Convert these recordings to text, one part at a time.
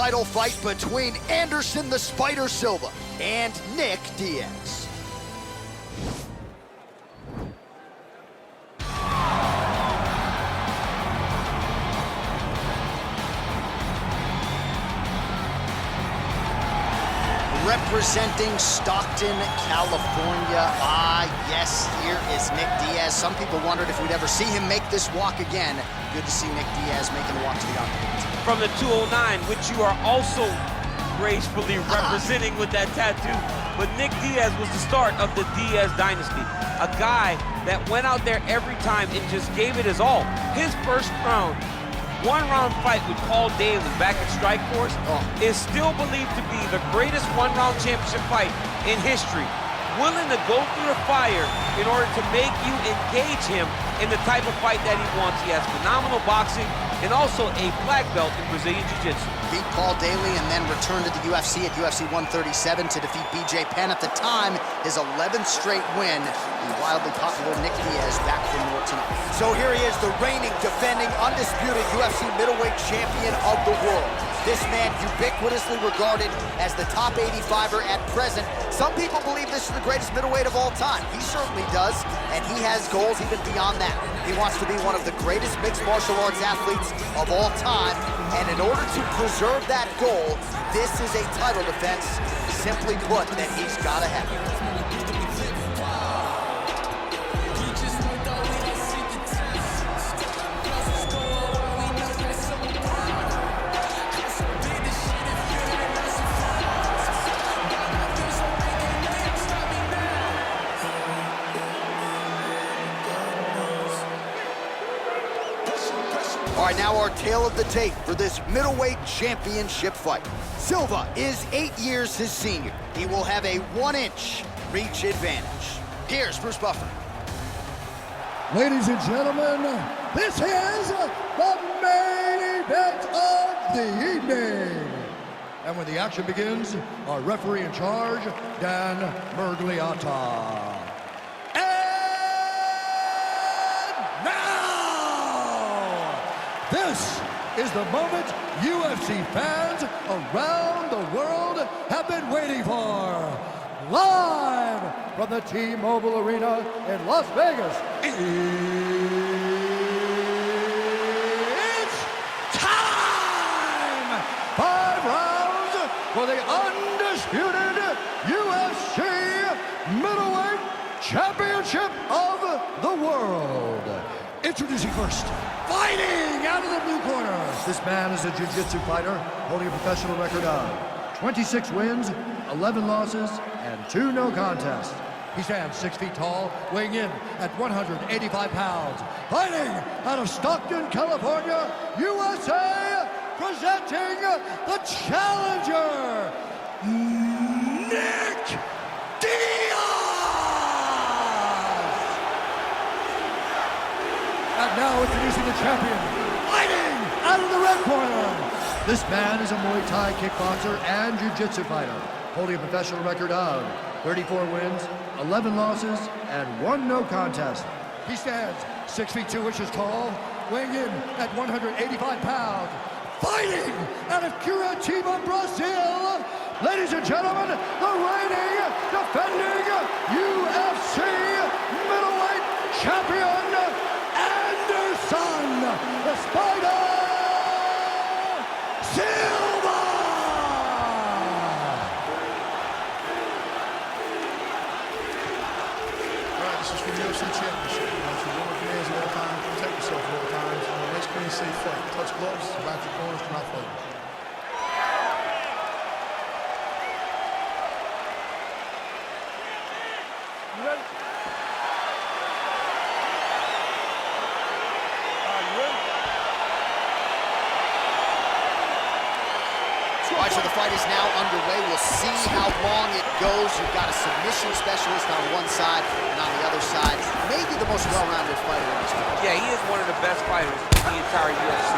title fight between Anderson the Spider Silva and Nick Diaz. Representing Stockton, California. Yes, here is Nick Diaz. Some people wondered if we'd ever see him make this walk again. Good to see Nick Diaz making the walk to the octagon. From the 209, which you are also gracefully representing with that tattoo. But Nick Diaz was the start of the Diaz dynasty. A guy that went out there every time and just gave it his all. His first round, one-round fight with Paul Daly back at Strikeforce is still believed to be the greatest one-round championship fight in history. Willing to go through the fire in order to make you engage him in the type of fight that he wants. He has phenomenal boxing and also a black belt in Brazilian Jiu-Jitsu. Beat Paul Daly and then returned to the UFC at UFC 137 to defeat BJ Penn. At the time, his 11th straight win. The wildly popular Nick Diaz back for more tonight. So here he is, the reigning, defending, undisputed UFC middleweight champion of the world. This man ubiquitously regarded as the top 85er at present. Some people believe this is the greatest middleweight of all time. He certainly does, and he has goals even beyond that. He wants to be one of the greatest mixed martial arts athletes of all time, and in order to preserve that goal, this is a title defense, simply put, that he's gotta have. All right, now our tale of the tape for this middleweight championship fight. Silva is 8 years his senior. He will have a 1-inch reach advantage. Here's Bruce Buffer. Ladies and gentlemen, this is the main event of the evening. And when the action begins, our referee in charge, Dan Mergliata. This is the moment UFC fans around the world have been waiting for. Live from the T-Mobile Arena in Las Vegas, it's time! 5 rounds for the undisputed UFC Middleweight Championship of the world. Introducing first, fighting out of the blue corner. This man is a jiu-jitsu fighter holding a professional record of 26 wins, 11 losses, and 2 no contests. He stands 6 feet tall, weighing in at 185 pounds. Fighting out of Stockton, California, USA, presenting the challenger, Nick Diaz! And now introducing the champion, fighting out of the red corner. This man is a Muay Thai kickboxer and jiu-jitsu fighter, holding a professional record of 34 wins, 11 losses, and 1 no contest. He stands 6 feet 2 inches tall, weighing in at 185 pounds. Fighting out of Curitiba, Brazil, ladies and gentlemen, the reigning, defending UFC middleweight champion, Anderson, the Spider Silva! All right, this is for the UFC Championship. You know, for women commands at all times, protect yourself at all times. Nice, clean, safe fight. Touch gloves, back to corners, do not fight. You ready? All right, so the fight is now underway. We'll see how long it goes. You've got a submission specialist on one side, and on the other side, maybe the most well-rounded fighter in this division. Yeah, he is one of the best fighters in the entire UFC.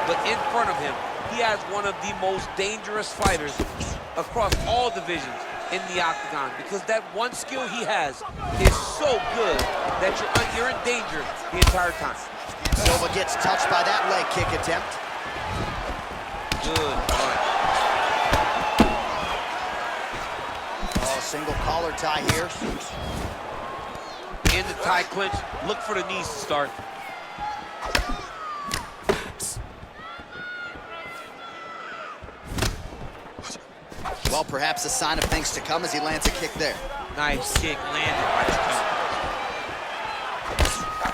But in front of him, he has one of the most dangerous fighters across all divisions in the octagon, because that one skill he has is so good that you're in danger the entire time. Silva gets touched by that leg kick attempt. Good. Single collar tie here. In the tie clinch, look for the knees to start. Well, perhaps a sign of things to come as he lands a kick there. Nice kick landed by the counter.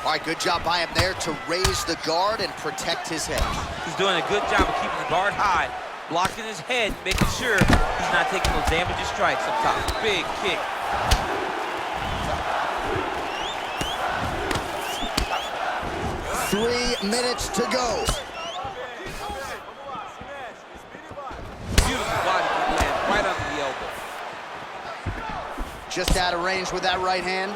All right, good job by him there to raise the guard and protect his head. He's doing a good job of keeping the guard high, blocking his head, making sure he's not taking those damaging strikes up top. Big kick. Three minutes to go. Beautiful body kick land right under the elbow. Just out of range with that right hand.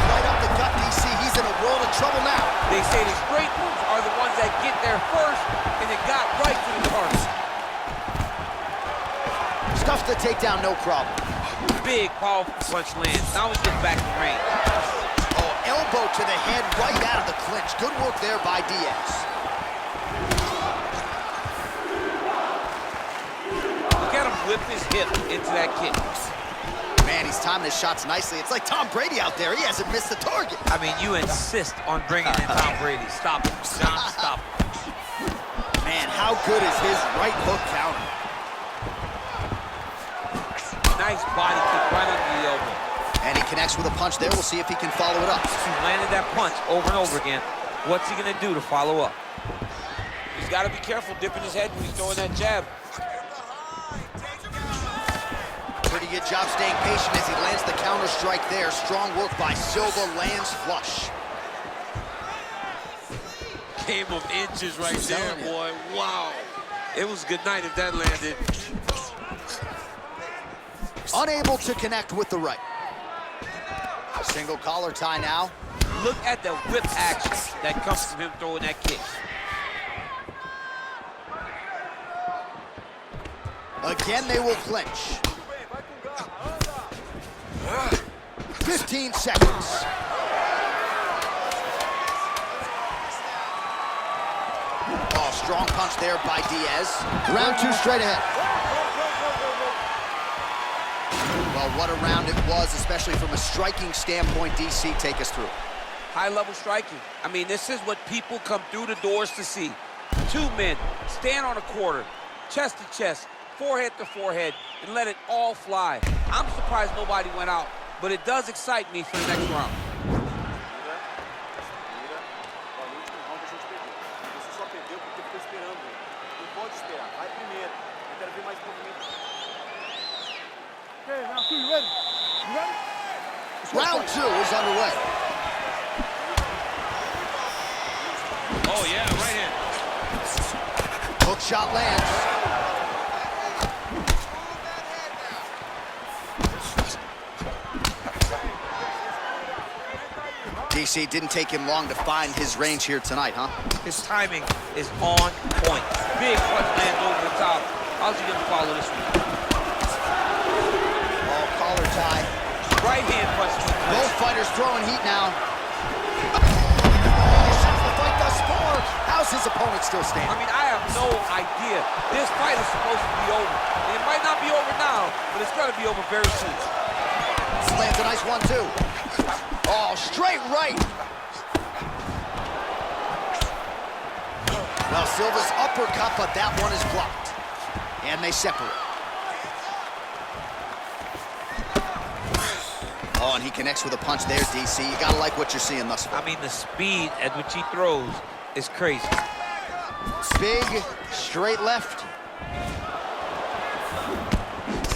Right up the gut, DC. He's in a world of trouble now. They say the straight moves are the ones that get there first, and it got right to the target. Stuffs the takedown, no problem. Big, powerful punch lands. Now he's getting back to range. Oh, elbow to the head right out of the clinch. Good work there by Diaz. Look at him whip his hip into that kick. Man, he's timing his shots nicely. It's like Tom Brady out there. He hasn't missed the target. I mean, you insist on bringing in Tom Brady. Stop him, John, stop him. Man, how good is his right hook counter? Nice body kick right under the elbow. And he connects with a punch there. We'll see if he can follow it up. He's landed that punch over and over again. What's he gonna do to follow up? He's gotta be careful dipping his head when he's throwing that jab. Pretty good job staying patient as he lands the counter strike there. Strong work by Silva, lands flush. Game of inches right there, telling you. boy. Wow. It was a good night if that landed. Unable to connect with the right. Single collar tie now. Look at the whip action that comes from him throwing that kick. Again, they will clinch. 15 seconds. Oh, strong punch there by Diaz. Round two straight ahead. Well, what a round it was, especially from a striking standpoint. DC, take us through. High-level striking. I mean, this is what people come through the doors to see. Two men stand on a quarter, chest to chest, forehead to forehead, and let it all fly. I'm surprised nobody went out, but it does excite me for the next round. Round two is underway. Oh, yeah, right hand. Hook shot lands. DC, didn't take him long to find his range here tonight, huh? His timing is on point. Big punch lands over the top. How's he gonna follow this one? Oh, collar tie. Right hand punch. Both fighters throwing heat now. Shuts the fight thus far. How's his opponent still standing? I mean, I have no idea. This fight is supposed to be over. And it might not be over now, but it's gonna be over very soon. Lands a nice one, too. Oh, straight right. Well, Silva's uppercut, but that one is blocked. And they separate. Oh, and he connects with a punch there, DC. You gotta like what you're seeing thus far. I mean, the speed at which he throws is crazy. Big, straight left.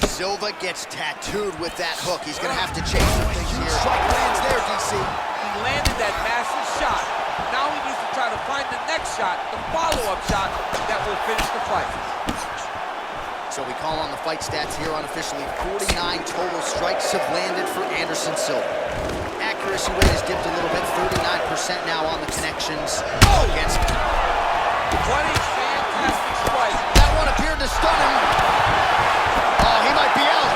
Silva gets tattooed with that hook. He's gonna have to change some things here. Strike lands there, DC. He landed that massive shot. Now he needs to try to find the next shot, the follow-up shot that will finish the fight. So we call on the fight stats here unofficially. 49 total strikes have landed for Anderson Silva. Accuracy rate has dipped a little bit, 39% now on the connections. Oh, against. What a fantastic strike. That one appeared to stun him. Oh, he might be out.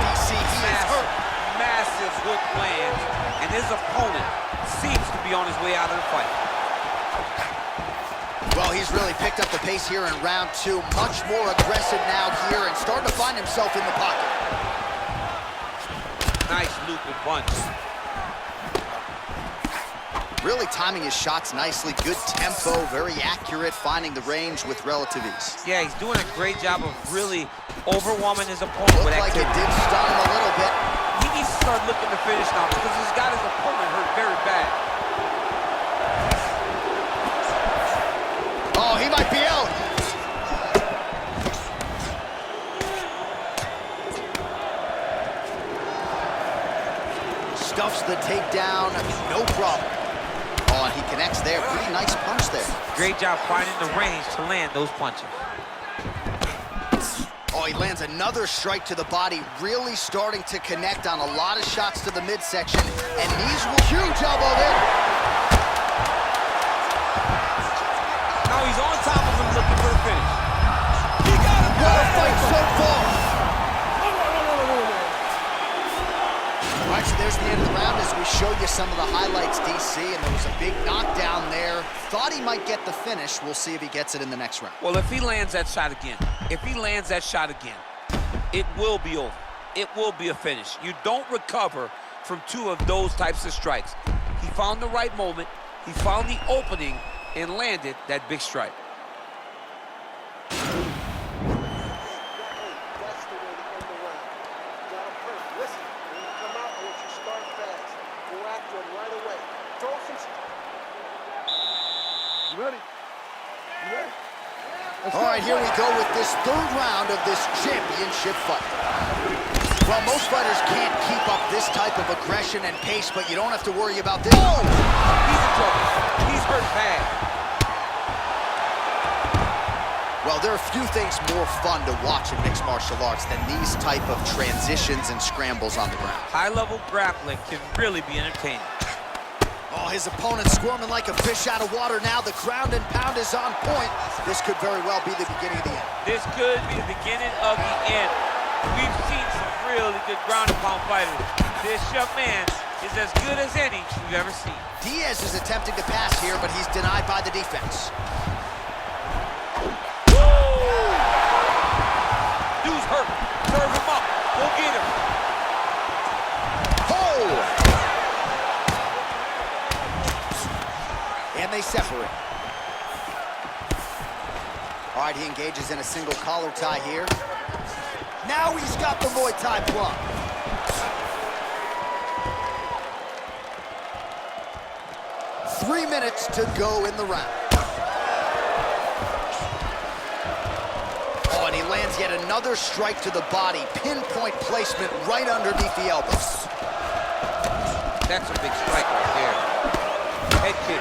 DC, he is hurt. Massive hook lands, and his opponent seems to be on his way out of the fight. Well, he's really picked up the pace here in round 2. Much more aggressive now here and starting to find himself in the pocket. Nice looping punch. Really timing his shots nicely. Good tempo, very accurate, finding the range with relative ease. Yeah, he's doing a great job of really overwhelming his opponent with Looked like activity. it did stun him a little bit. He needs to start looking to finish now because he's got his opponent hurt very bad. Oh, he might be out. Stuffs the takedown, no problem. Oh, and he connects there. Pretty nice punch there. Great job finding the range to land those punches. Oh, he lands another strike to the body, really starting to connect on a lot of shots to the midsection. And these will huge elbow there. Now he's on top of him looking for the finish. He got him. What a fight so far. All right, so there's the end of the round as we showed you some of the highlights, DC, and there was a big knockdown there. Thought he might get the finish. We'll see if he gets it in the next round. Well, if he lands that shot again, it will be over. It will be a finish. You don't recover from 2 of those types of strikes. He found the right moment, he found the opening, and landed that big strike. All right, here we go with this 3rd round of this championship fight. Well, most fighters can't keep up this type of aggression and pace, but you don't have to worry about this. Oh! He's in trouble. He's hurt bad. Well, there are few things more fun to watch in mixed martial arts than these type of transitions and scrambles on the ground. High-level grappling can really be entertaining. Oh, his opponent squirming like a fish out of water now. The ground and pound is on point. This could very well be the beginning of the end. This could be the beginning of the end. We've seen some really good ground and pound fighters. This young man is as good as any we've ever seen. Diaz is attempting to pass here, but he's denied by the defense. Dude's hurt. Serve him up. Go get him. And they separate. All right, he engages in a single collar tie here. Now he's got the Muay Thai plum. Three minutes to go in the round. Oh, and he lands yet another strike to the body. Pinpoint placement right underneath the elbows. That's a big strike right there. Head kick.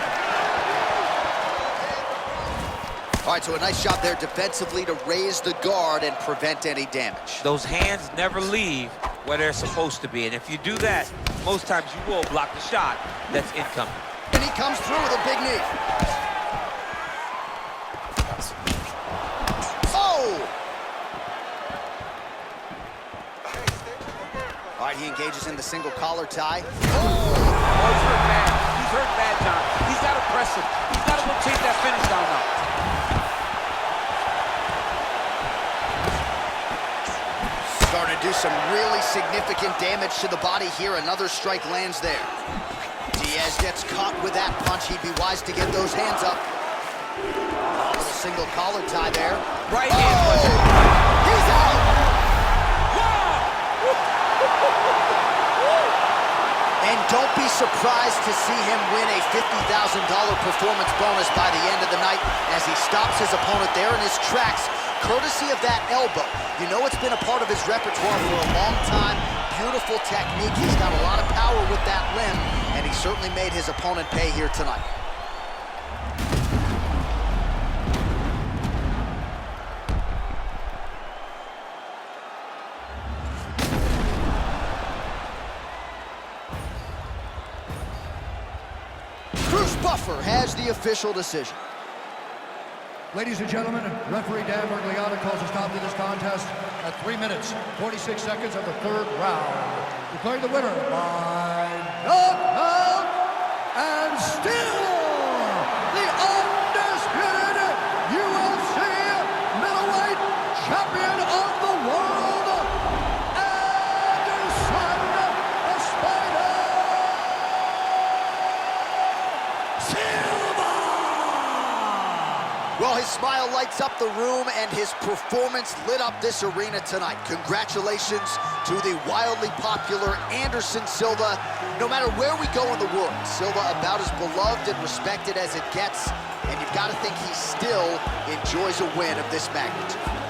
All right, so a nice job there defensively to raise the guard and prevent any damage. Those hands never leave where they're supposed to be. And if you do that, most times you will block the shot that's incoming. And he comes through with a big knee. Oh! All right, he engages in the single collar tie. Oh, he's hurt bad. He's hurt bad, John. He's got to press him. He's got to go chase that finish down now. Starting to do some really significant damage to the body here. Another strike lands there. Diaz gets caught with that punch. He'd be wise to get those hands up. A little single collar tie there. Right hand punch. He's out! And don't be surprised to see him win a $50,000 performance bonus by the end of the night as he stops his opponent there in his tracks, courtesy of that elbow. You know it's been a part of his repertoire for a long time. Beautiful technique. He's got a lot of power with that limb, and he certainly made his opponent pay here tonight. Buffer has the official decision. Ladies and gentlemen, referee Dan Bergliata calls a stop to this contest at 3 minutes, 46 seconds of the 3rd round. Declaring the winner by knockout and still the undisputed smile lights up the room, and his performance lit up this arena tonight. Congratulations to the wildly popular Anderson Silva. No matter where we go in the world, Silva about as beloved and respected as it gets, and you've got to think he still enjoys a win of this magnitude.